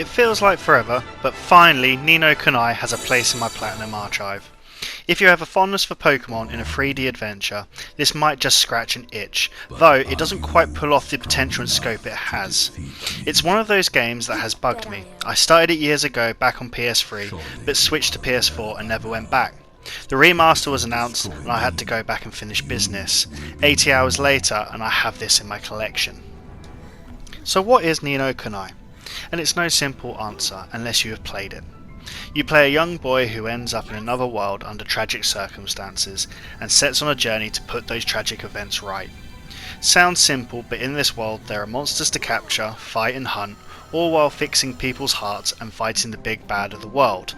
It feels like forever, but finally Ni no Kuni has a place in my Platinum archive. If you have a fondness for Pokemon in a 3D adventure, this might just scratch an itch, though it doesn't quite pull off the potential and scope it has. It's one of those games that has bugged me. I started it years ago back on PS3, but switched to PS4 and never went back. The remaster was announced and I had to go back and finish business. 80 hours later and I have this in my collection. So what is Ni no Kuni? And it's no simple answer unless you have played it. You play a young boy who ends up in another world under tragic circumstances and sets on a journey to put those tragic events right. Sounds simple, but in this world there are monsters to capture, fight and hunt, all while fixing people's hearts and fighting the big bad of the world.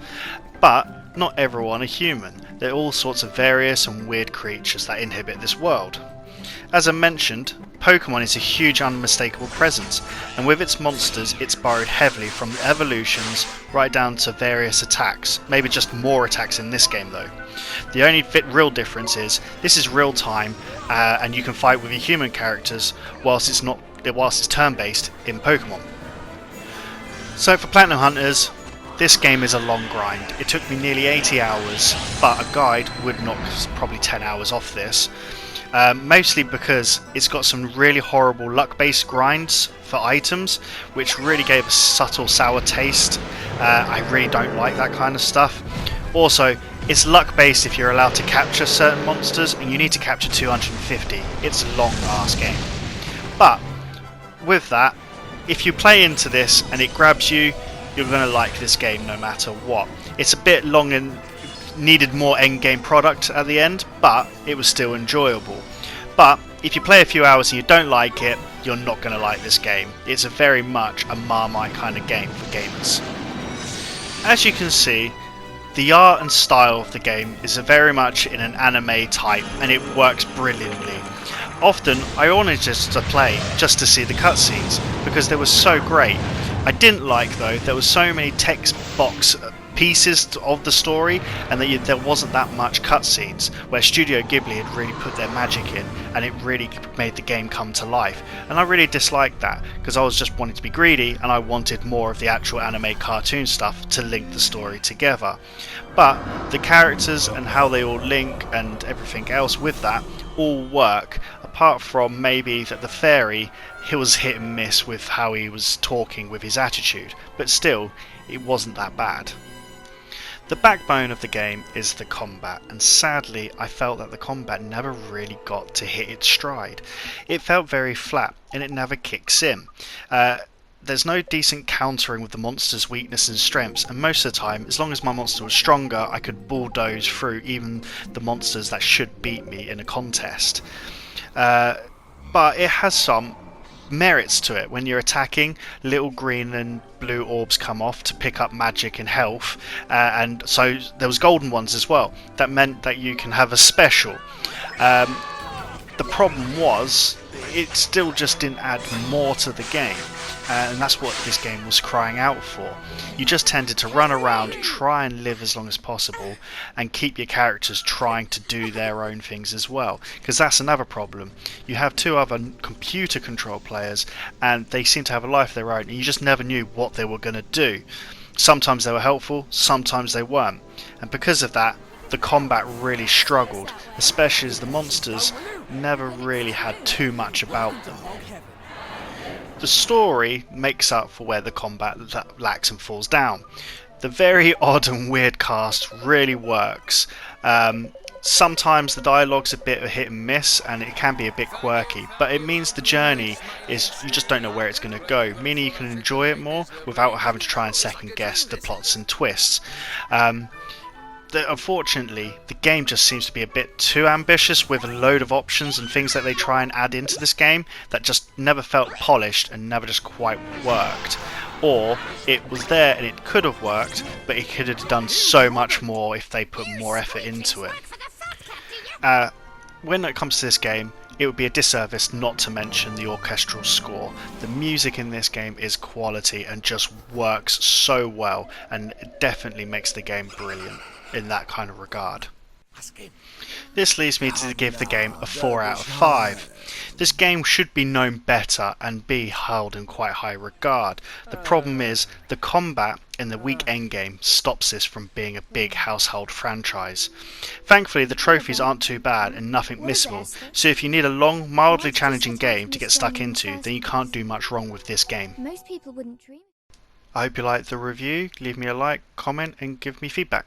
But not everyone are human. There are all sorts of various and weird creatures that inhabit this world. As I mentioned, Pokemon is a huge unmistakable presence, and with its monsters it's borrowed heavily from the evolutions right down to various attacks, maybe just more attacks in this game though. The only real difference is this is real time and you can fight with your human characters whilst it's turn based in Pokemon. So for Platinum Hunters, this game is a long grind. It took me nearly 80 hours, but a guide would knock probably 10 hours off this. Mostly because it's got some really horrible luck-based grinds for items, which really gave a subtle sour taste. I really don't like that kind of stuff. Also, it's luck-based if you're allowed to capture certain monsters, and you need to capture 250. It's a long-ass game. But with that, if you play into this and it grabs you, you're going to like this game no matter what. It's a bit long and needed more endgame product at the end, but it was still enjoyable. But if you play a few hours and you don't like it, you're not going to like this game. It's a very much a Marmite kind of game for gamers. As you can see, the art and style of the game is very much in an anime type, and it works brilliantly. Often I wanted just to play just to see the cutscenes because they were so great. I didn't like though there were so many text box pieces of the story, and that there wasn't that much cutscenes, where Studio Ghibli had really put their magic in and it really made the game come to life. And I really disliked that because I was just wanting to be greedy and I wanted more of the actual anime cartoon stuff to link the story together. But the characters and how they all link and everything else with that all work, apart from maybe that the fairy, he was hit and miss with how he was talking with his attitude, but still it wasn't that bad. The backbone of the game is the combat, and sadly I felt that the combat never really got to hit its stride. It felt very flat and it never kicks in. There's no decent countering with the monster's weaknesses and strengths, and most of the time, as long as my monster was stronger, I could bulldoze through even the monsters that should beat me in a contest. But it has some merits to it. When you're attacking, little green and blue orbs come off to pick up magic and health, and so there was golden ones as well. That meant that you can have a special. The problem was it still just didn't add more to the game, and that's what this game was crying out for. You just tended to run around, try and live as long as possible, and keep your characters trying to do their own things as well, because that's another problem. You have two other computer control players and they seem to have a life of their own, and you just never knew what they were going to do. Sometimes they were helpful, sometimes they weren't, and because of that the combat really struggled, especially as the monsters never really had too much about them. The story makes up for where the combat lacks and falls down. The very odd and weird cast really works. Sometimes the dialogue's a bit of a hit and miss and it can be a bit quirky, but it means the journey is, you just don't know where it's going to go, meaning you can enjoy it more without having to try and second guess the plots and twists. Unfortunately, the game just seems to be a bit too ambitious with a load of options and things that they try and add into this game that just never felt polished and never just quite worked. Or it was there and it could have worked, but it could have done so much more if they put more effort into it. When it comes to this game, it would be a disservice not to mention the orchestral score. The music in this game is quality and just works so well, and it definitely makes the game brilliant in that kind of regard. This leads me to give the game a 4 out of 5. This game should be known better and be held in quite high regard. The problem is, the combat in the weak endgame stops this from being a big household franchise. Thankfully, the trophies aren't too bad and nothing missable, so if you need a long, mildly challenging game to get stuck into, then you can't do much wrong with this game. Most people wouldn't dream. I hope you liked the review. Leave me a like, comment and give me feedback.